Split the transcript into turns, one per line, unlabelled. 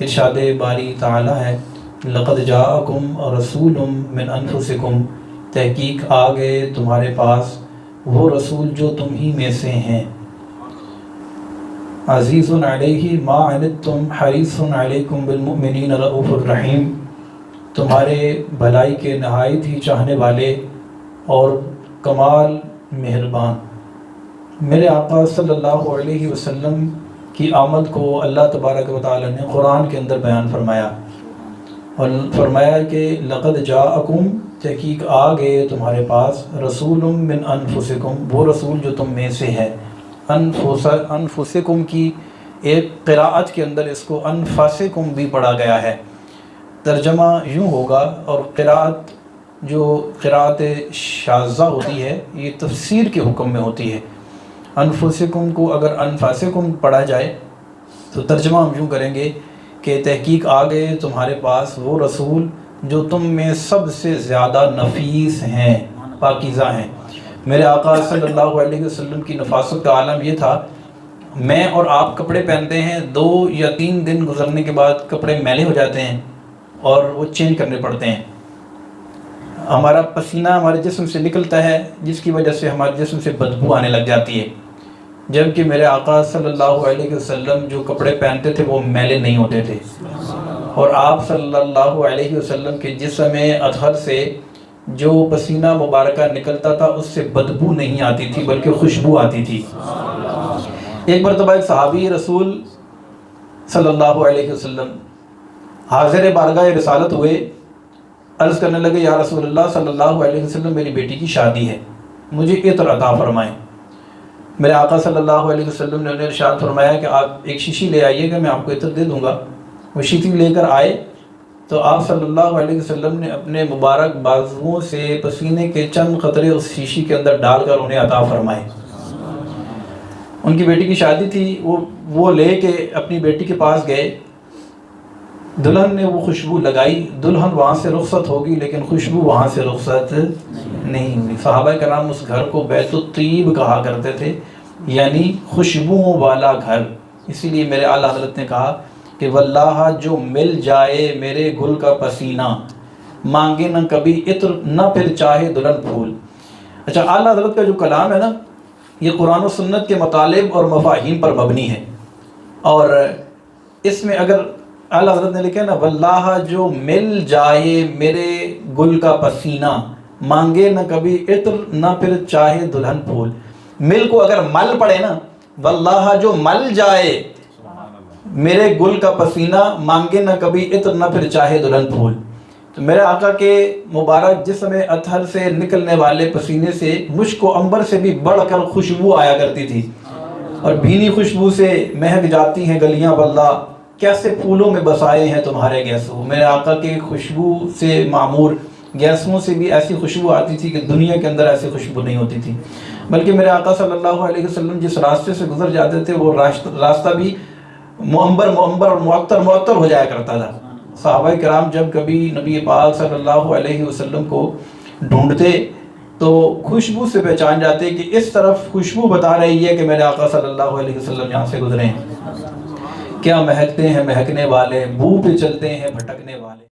ارشاد باری تعالیٰ ہے لقد جاءکم رسول من انفسکم، تحقیق آ گئے تمہارے پاس وہ رسول جو تم ہی میں سے ہیں، عزیز علیہ ما عنتم حریص علیکم بالمؤمنین رؤوف الرحیم، تمہارے بھلائی کے نہایت ہی چاہنے والے اور کمال مہربان۔ میرے آقا صلی اللہ علیہ وسلم کی آمد کو اللہ تبارک و تعالی نے قرآن کے اندر بیان فرمایا، اور فرمایا کہ لقد جاءکم، تحقیق آ گئے تمہارے پاس رسول من انفسکم، وہ رسول جو تم میں سے ہے۔ انفسکم کی ایک قراءت کے اندر اس کو انفاسکم بھی پڑھا گیا ہے، ترجمہ یوں ہوگا، اور قراءت جو قراءت شاذہ ہوتی ہے یہ تفسیر کے حکم میں ہوتی ہے۔ انفسکم کو اگر انفاسکم پڑھا جائے تو ترجمہ ہم یوں کریں گے کہ تحقیق آ گئے تمہارے پاس وہ رسول جو تم میں سب سے زیادہ نفیس ہیں، پاکیزہ ہیں۔ میرے آقا صلی اللہ علیہ وسلم کی نفاست کا عالم یہ تھا، میں اور آپ کپڑے پہنتے ہیں، 2 یا 3 دن گزرنے کے بعد کپڑے میلے ہو جاتے ہیں اور وہ چینج کرنے پڑتے ہیں۔ ہمارا پسینہ ہمارے جسم سے نکلتا ہے جس کی وجہ سے ہمارے جسم سے بدبو آنے لگ جاتی ہے، جبکہ میرے آقا صلی اللہ علیہ وسلم جو کپڑے پہنتے تھے وہ میلے نہیں ہوتے تھے، اور آپ صلی اللہ علیہ وسلم کے جسم اطہر سے جو پسینہ مبارکہ نکلتا تھا اس سے بدبو نہیں آتی تھی بلکہ خوشبو آتی تھی۔ ایک مرتبہ ایک صحابی رسول صلی اللہ علیہ وسلم حاضر بارگاہ رسالت ہوئے، عرض کرنے لگے یا رسول اللہ صلی اللہ علیہ وسلم میری بیٹی کی شادی ہے، مجھے عطر عطا فرمائیں۔ میرے آقا صلی اللہ علیہ وسلم نے انہیں ارشاد فرمایا کہ آپ ایک شیشی لے آئیے گا، میں آپ کو عطر دے دوں گا۔ وہ شیشی لے کر آئے تو آپ صلی اللہ علیہ وسلم نے اپنے مبارک بازوؤں سے پسینے کے چند قطرے اس شیشی کے اندر ڈال کر انہیں عطا فرمائے۔ ان کی بیٹی کی شادی تھی، وہ لے کے اپنی بیٹی کے پاس گئے، دلہن نے وہ خوشبو لگائی، دلہن وہاں سے رخصت ہوگی لیکن خوشبو وہاں سے رخصت نہیں ہوئی۔ صحابہ کرام اس گھر کو بیت الطیب کہا کرتے تھے، یعنی خوشبوؤں والا گھر۔ اسی لیے میرے اعلیٰ حضرت نے کہا کہ واللہ جو مل جائے میرے گل کا پسینہ، مانگے نہ کبھی عطر نہ پھر چاہے دلہن پھول۔ اچھا، اعلیٰ حضرت کا جو کلام ہے نا، یہ قرآن و سنت کے مطالب اور مفاہیم پر مبنی ہے، اور اس میں اگر اعلیٰ حضرت نے لکھا نا واللہ جو مل جائے میرے گل کا پسینہ، مانگے نہ کبھی عطر نہ پھر چاہے دلہن پھول، مل کو اگر مل پڑے نا، واللہ جو مل جائے میرے گل کا پسینہ، مانگے نہ کبھی عطر نہ پھر چاہے دلہن پھول۔ تو میرے آقا کے مبارک جسم اطہر سے نکلنے والے پسینے سے مشک و عنبر سے بھی بڑھ کر خوشبو آیا کرتی تھی، اور بھینی خوشبو سے مہک جاتی ہیں گلیاں، واللہ کیسے پھولوں میں بسائے ہیں تمہارے گیسو۔ میرے آقا کے خوشبو سے معمور گیسوں سے بھی ایسی خوشبو آتی تھی کہ دنیا کے اندر ایسی خوشبو نہیں ہوتی تھی، بلکہ میرے آقا صلی اللہ علیہ وسلم جس راستے سے گزر جاتے تھے وہ راستہ بھی معمر اور معطر ہو جایا کرتا تھا۔ صحابہ کرام جب کبھی نبی پاک صلی اللہ علیہ وسلم کو ڈھونڈتے تو خوشبو سے پہچان جاتے کہ اس طرف خوشبو بتا رہی ہے کہ میرے آقا صلی اللہ علیہ وسلم یہاں سے گزرے ہیں۔ کیا مہکتے ہیں مہکنے والے، بو پہ چلتے ہیں بھٹکنے والے۔